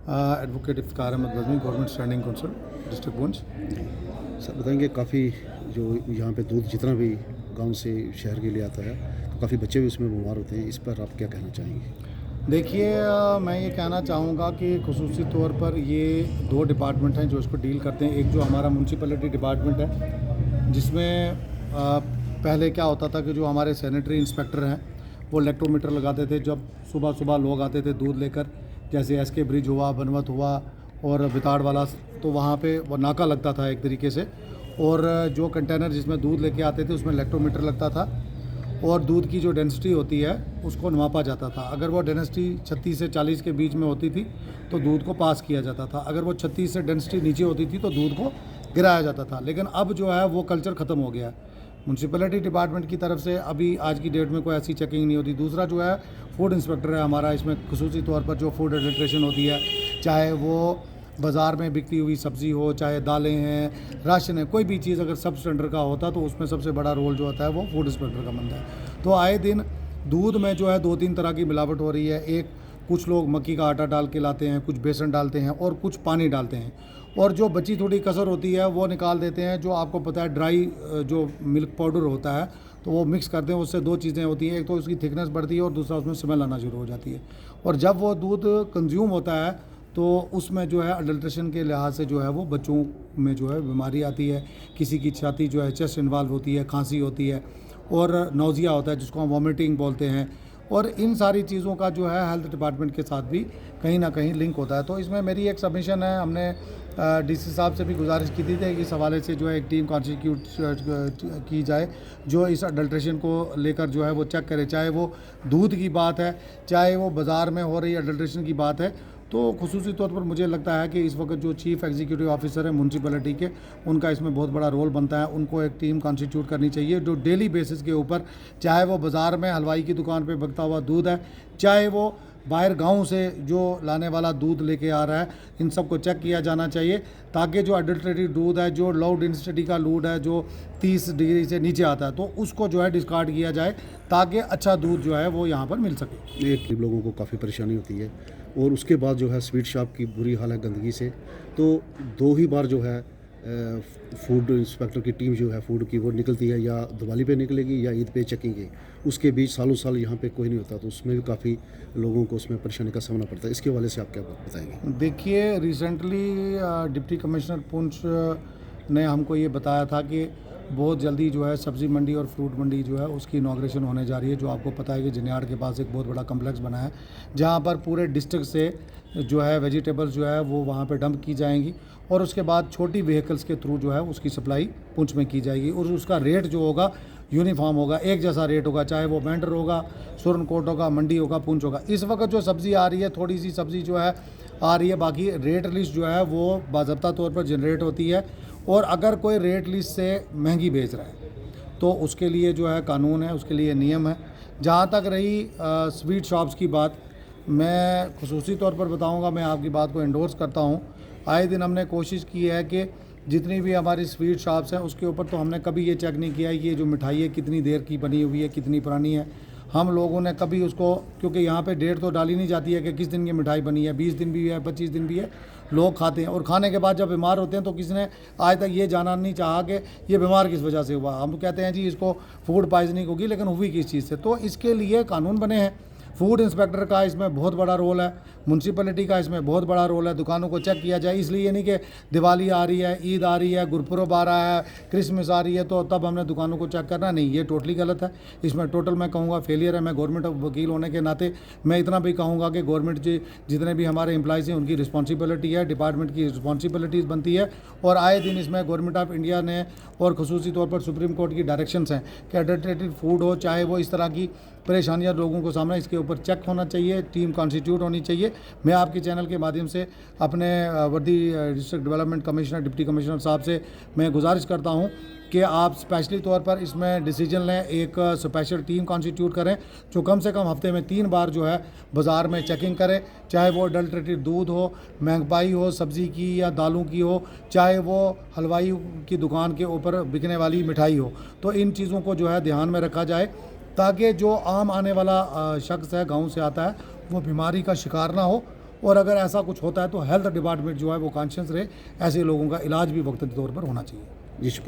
Advocate Iftikhar Ahmad Bazmi, government standing council, district Poonch. Sir बताएंगे, काफ़ी जो यहाँ पे दूध जितना भी गांव से शहर के लिए आता है तो काफ़ी बच्चे भी उसमें बीमार होते हैं, इस पर आप क्या कहना चाहेंगे? देखिए, मैं ये कहना चाहूँगा कि खुसूसी तौर पर ये दो डिपार्टमेंट हैं जो इसको डील करते हैं। एक जो हमारा म्यूनसिपैलिटी डिपार्टमेंट है, जिसमें पहले क्या होता था कि जो हमारे सैनिटरी इंस्पेक्टर हैं वो इलेक्ट्रोमीटर लगाते थे। जब सुबह सुबह लोग आते थे दूध लेकर, जैसे एसके ब्रिज हुआ, बनवत हुआ और बिताड़ वाला, तो वहाँ पे वो नाका लगता था एक तरीके से, और जो कंटेनर जिसमें दूध लेके आते थे उसमें इलेक्ट्रोमीटर लगता था और दूध की जो डेंसिटी होती है उसको नापा जाता था। अगर वो डेंसिटी 36 से 40 के बीच में होती थी तो दूध को पास किया जाता था। अगर वो 36 से डेंसिटी नीचे होती थी तो दूध को गिराया जाता था। लेकिन अब जो है वो कल्चर ख़त्म हो गया है। म्यूनसिपैलिटी डिपार्टमेंट की तरफ से अभी आज की डेट में कोई ऐसी चेकिंग नहीं होती। दूसरा जो है फूड इंस्पेक्टर है हमारा, इसमें खुसूसी तौर पर जो फूड एडल्ट्रेशन होती है, चाहे वो बाज़ार में बिकती हुई सब्ज़ी हो, चाहे दालें हैं, राशन है, कोई भी चीज़ अगर सब स्टैंडर्ड का होता तो उसमें सबसे बड़ा रोल जो होता है वो फूड इंस्पेक्टर का बनता है। तो आए दिन दूध में जो है 2-3 तरह की मिलावट हो रही है। एक, कुछ लोग मक्की का आटा डाल के लाते हैं, कुछ बेसन डालते हैं और कुछ पानी डालते हैं, और जो बची थोड़ी कसर होती है वो निकाल देते हैं। जो आपको पता है ड्राई जो मिल्क पाउडर होता है तो वो मिक्स करते हैं। उससे दो चीज़ें होती हैं, एक तो उसकी थिकनेस बढ़ती है और दूसरा उसमें स्मेल आना शुरू हो जाती है। और जब वो दूध कंज्यूम होता है तो उसमें जो है अडल्ट्रेशन के लिहाज से जो है वो बच्चों में जो है बीमारी आती है। किसी की छाती जो है, चेस्ट इन्वॉल्व होती है, खांसी होती है और नौजिया होता है जिसको हम वॉमिटिंग बोलते हैं। और इन सारी चीज़ों का जो है हेल्थ डिपार्टमेंट के साथ भी कहीं ना कहीं लिंक होता है। तो इसमें मेरी एक सबमिशन है, हमने डीसी साहब से भी गुजारिश की थी कि इस हवाले से जो है एक टीम कॉन्स्टिट्यूट की जाए जो इस अडल्ट्रेशन को लेकर जो है वो चेक करे, चाहे वो दूध की बात है, चाहे वो बाज़ार में हो रही अडल्ट्रेशन की बात है। तो खुसूसी तौर पर मुझे लगता है कि इस वक्त जो चीफ़ एग्जीक्यूटिव ऑफिसर है म्यूनसिपैलिटी के, उनका इसमें बहुत बड़ा रोल बनता है। उनको एक टीम कॉन्स्टिट्यूट करनी चाहिए जो डेली बेसिस के ऊपर, चाहे वो बाज़ार में हलवाई की दुकान पे बिकता हुआ दूध है, चाहे वो बाहर गांव से जो लाने वाला दूध लेके आ रहा है, इन सब को चेक किया जाना चाहिए, ताकि जो अडल्ट्रेटेड दूध है, जो लो डेंसिटी का दूध है, जो 30 डिग्री से नीचे आता है, तो उसको जो है डिस्कार्ड किया जाए ताकि अच्छा दूध जो है वो यहाँ पर मिल सके। एक लोगों को काफ़ी परेशानी होती है और उसके बाद जो है स्वीट शॉप की बुरी हाल है गंदगी से, तो 2 ही बार जो है फूड इंस्पेक्टर की टीम जो है फूड की वो निकलती है, या दिवाली पे निकलेगी या ईद पे चेकिंग। उसके बीच सालों साल यहाँ पे कोई नहीं होता, तो उसमें भी काफ़ी लोगों को उसमें परेशानी का सामना पड़ता है। इसके हवाले से आप क्या बताएंगे? देखिए, रिसेंटली डिप्टी कमिश्नर पुंछ ने हमको ये बताया था कि बहुत जल्दी जो है सब्ज़ी मंडी और फ्रूट मंडी जो है उसकी इनॉग्रेशन होने जा रही है। जो आपको पता है कि जिन्याड़ के पास एक बहुत बड़ा कम्प्लेक्स बना है जहाँ पर पूरे डिस्ट्रिक्ट से जो है वेजिटेबल्स जो है वो वहाँ पे डंप की जाएंगी और उसके बाद छोटी व्हीकल्स के थ्रू जो है उसकी सप्लाई पुंछ में की जाएगी और उसका रेट जो होगा यूनिफॉर्म होगा, एक जैसा रेट होगा, चाहे वो वेंडर होगा, सुरनकोट होगा, मंडी होगा, पुंछ होगा। इस वक्त जो सब्ज़ी आ रही है, थोड़ी सी सब्ज़ी जो है आ रही है, बाकी रेट लिस्ट जो है वो बाज़ाब्ता तौर पर जनरेट होती है। और अगर कोई रेट लिस्ट से महंगी बेच रहा है तो उसके लिए जो है कानून है, उसके लिए नियम है। जहाँ तक रही स्वीट शॉप्स की बात, मैं खुसूसी तौर पर बताऊँगा, मैं आपकी बात को एंडोर्स करता हूँ। आए दिन हमने कोशिश की है कि जितनी भी हमारी स्वीट शॉप्स हैं उसके ऊपर तो हमने कभी ये चेक नहीं किया है कि ये जो मिठाई है कितनी देर की बनी हुई है, कितनी पुरानी है। हम लोगों ने कभी उसको, क्योंकि यहाँ पे डेट तो डाली नहीं जाती है कि किस दिन की मिठाई बनी है, 20 दिन भी है, 25 दिन भी है, लोग खाते हैं और खाने के बाद जब बीमार होते हैं तो किसी ने आज तक ये जाना नहीं चाहा कि ये बीमार किस वजह से हुआ। हम कहते हैं जी इसको फूड पॉइजनिंग होगी, लेकिन हुई किस चीज़ से। तो इसके लिए कानून बने हैं। फूड इंस्पेक्टर का इसमें बहुत बड़ा रोल है, म्यूनसिपैलिटी का इसमें बहुत बड़ा रोल है। दुकानों को चेक किया जाए, इसलिए नहीं कि दिवाली आ रही है, ईद आ रही है, गुरपुरब आ रहा है, क्रिसमस आ रही है तो तब हमने दुकानों को चेक करना, नहीं, ये टोटली गलत है। इसमें टोटल मैं कहूँगा फेलियर है। मैं गवर्नमेंट वकील होने के नाते मैं इतना भी कहूँगा कि गवर्नमेंट जितने भी हमारे एम्प्लॉइज़ हैं उनकी रिस्पॉन्सिबिलिटी है, डिपार्टमेंट की रिस्पॉन्सिबिलिटीज़ बनती है। और आए दिन इसमें गवर्नमेंट ऑफ इंडिया ने और खुसूसी तौर पर सुप्रीम कोर्ट की डायरेक्शंस हैं कि अडल्ट्रेटेड फूड हो, चाहे वो इस तरह की परेशानियां लोगों को सामने, इसके ऊपर चेक होना चाहिए, टीम कॉन्स्टिट्यूट होनी चाहिए। मैं आपके चैनल के माध्यम से अपने वर्दी district development commissioner, deputy commissioner साहब से मैं गुजारिश करता हूं कि आप स्पेशली तौर पर इसमें डिसीजन लें, एक स्पेशल टीम कॉन्स्टिट्यूट करें जो कम से कम हफ्ते में 3 बार जो है बाज़ार में चेकिंग करे, चाहे वो अडल्ट्रेटेड दूध हो, महंगाई हो सब्ज़ी की या दालों की हो, चाहे वो हलवाई की दुकान के ऊपर बिकने वाली मिठाई हो। तो इन चीज़ों को जो है ध्यान में रखा जाए ताकि जो आम आने वाला शख्स है, गाँव से आता है, वो बीमारी का शिकार ना हो और अगर ऐसा कुछ होता है तो हेल्थ डिपार्टमेंट जो है वो कॉन्शियस रहे, ऐसे लोगों का इलाज भी वक्ती तौर पर होना चाहिए। जी शुक्रिया।